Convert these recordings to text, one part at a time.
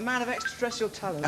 a man of extraterrestrial talent.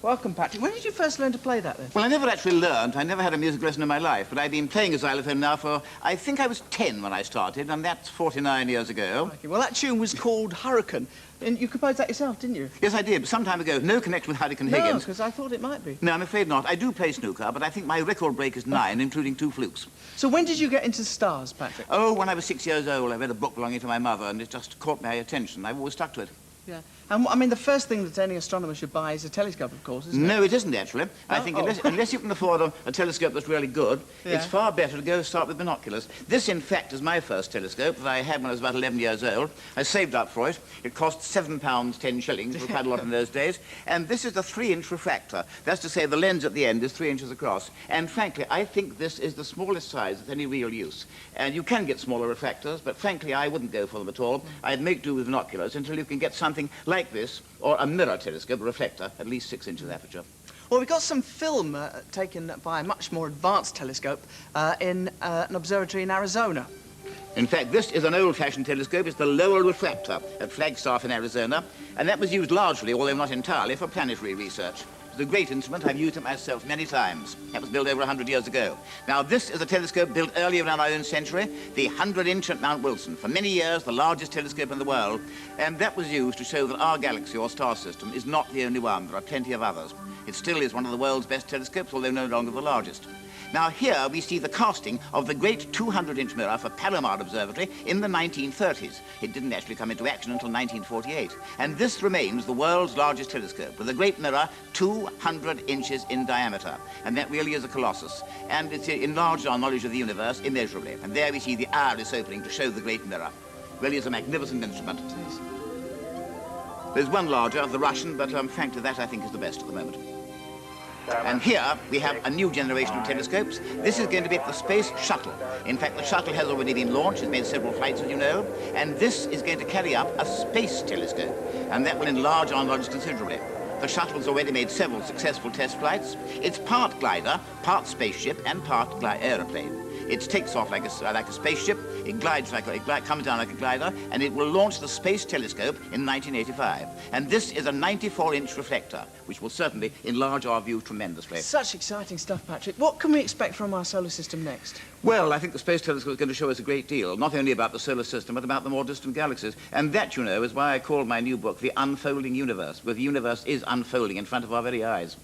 Welcome, Patrick. When did you first learn to play that, then? Well, I never actually learned. I never had a music lesson in my life, but I've been playing a xylophone now for, I think I was 10 when I started, and that's 49 years ago. Okay, well, that tune was called Hurricane, and you composed that yourself, didn't you? Yes, I did, but some time ago. No connection with Hurricane No, Higgins. because I thought it might be. No, I'm afraid not. I do play snooker, but I think my record break is 9, including 2 flukes. So when did you get into the stars, Patrick? Oh, when I was 6 years old, I read a book belonging to my mother, and it just caught my attention. I've always stuck to it. Yeah. And, I mean, the first thing that any astronomer should buy is a telescope, of course, isn't it? No, it isn't, actually. I think unless you can afford a telescope that's really good, it's far better to go start with binoculars. This, in fact, is my first telescope that I had when I was about 11 years old. I saved up for it. It cost £7, 10 shillings, which was quite a lot in those days. And this is a 3-inch refractor. That's to say the lens at the end is 3 inches across. And frankly, I think this is the smallest size of any real use. And you can get smaller refractors, but frankly, I wouldn't go for them at all. I'd make do with binoculars until you can get something like this, or a mirror telescope, a reflector, at least 6 inches aperture. Well, we've got some film taken by a much more advanced telescope in an observatory in Arizona. In fact, this is an old-fashioned telescope. It's the Lowell refractor at Flagstaff in Arizona, and that was used largely, although not entirely, for planetary research. It's a great instrument. I've used it myself many times. That was built over 100 years ago. Now, this is a telescope built earlier in our own century, the 100-inch at Mount Wilson. For many years, the largest telescope in the world, and that was used to show that our galaxy or star system is not the only one. There are plenty of others. It still is one of the world's best telescopes, although no longer the largest. Now, here we see the casting of the great 200-inch mirror for Palomar Observatory in the 1930s. It didn't actually come into action until 1948. And this remains the world's largest telescope, with a great mirror 200 inches in diameter. And that really is a colossus. And it's enlarged our knowledge of the universe immeasurably. And there we see the iris opening to show the great mirror. Really is a magnificent instrument. There's one larger, the Russian, but frankly, that I think is the best at the moment. And here we have a new generation of telescopes. This is going to be the Space Shuttle. In fact, the shuttle has already been launched. It's made several flights, as you know. And this is going to carry up a space telescope. And that will enlarge our knowledge considerably. The shuttle's already made several successful test flights. It's part glider, part spaceship, and part aeroplane. It takes off like a spaceship, it glides comes down like a glider, and it will launch the Space Telescope in 1985. And this is a 94-inch reflector, which will certainly enlarge our view tremendously. Such exciting stuff, Patrick. What can we expect from our solar system next? Well, I think the Space Telescope is going to show us a great deal, not only about the solar system, but about the more distant galaxies. And that, you know, is why I called my new book The Unfolding Universe, where the universe is unfolding in front of our very eyes.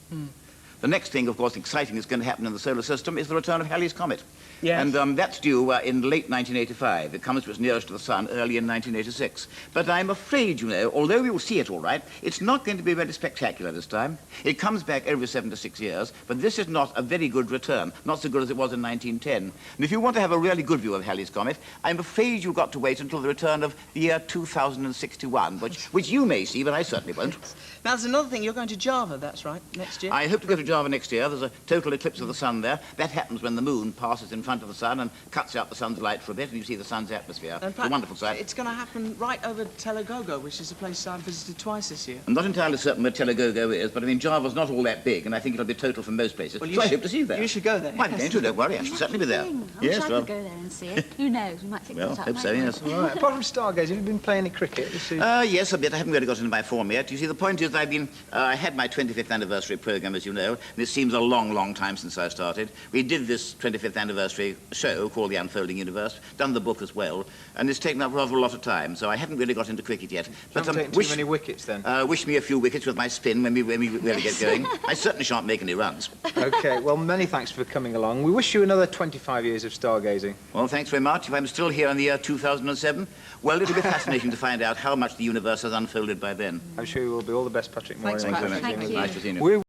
The next thing, of course, exciting is going to happen in the solar system is the return of Halley's Comet. Yes. And that's due in late 1985. It comes to its nearest to the sun early in 1986. But I'm afraid, you know, although we will see it all right, it's not going to be very spectacular this time. It comes back every 7 to 6 years, but this is not a very good return, not so good as it was in 1910. And if you want to have a really good view of Halley's Comet, I'm afraid you've got to wait until the return of the year 2061, which you may see, but I certainly won't. Now, there's another thing. You're going to Java, that's right, next year? I hope to go to Java next year. There's a total eclipse of the sun there. That happens when the moon passes in front of the sun and cuts out the sun's light for a bit, and you see the sun's atmosphere. It's a wonderful sight. It's going to happen right over Telegogo, which is a place I've visited twice this year. I'm not entirely certain where Telegogo is, but I mean, Java's not all that big, and I think it'll be total from most places. Well, so I hope to see you there. You should go there. I'm going to, don't worry. I shall certainly be there. I Yes, wish I could go there and see it. Who knows? We might pick well, that up. hope so, yes. All right. Apart from stargazing, have you been playing any cricket? Yes, a bit. I haven't really got into my form yet. You see, the point is I had my 25th anniversary programme, as you know, and it seems a long, long time since I started. We did this 25th anniversary show called The Unfolding Universe, done the book as well, and it's taken up rather a lot of time, so I haven't really got into cricket yet. But taken too many wickets, then? Wish me a few wickets with my spin when we really get going. I certainly shan't make any runs. OK, well, many thanks for coming along. We wish you another 25 years of stargazing. Well, thanks very much. If I'm still here in the year 2007, well, it'll be fascinating to find out how much the universe has unfolded by then. I'm sure you will be. All the best, Patrick Moore. Thanks, Thank you very Patrick. much. Thank you. Nice to see you.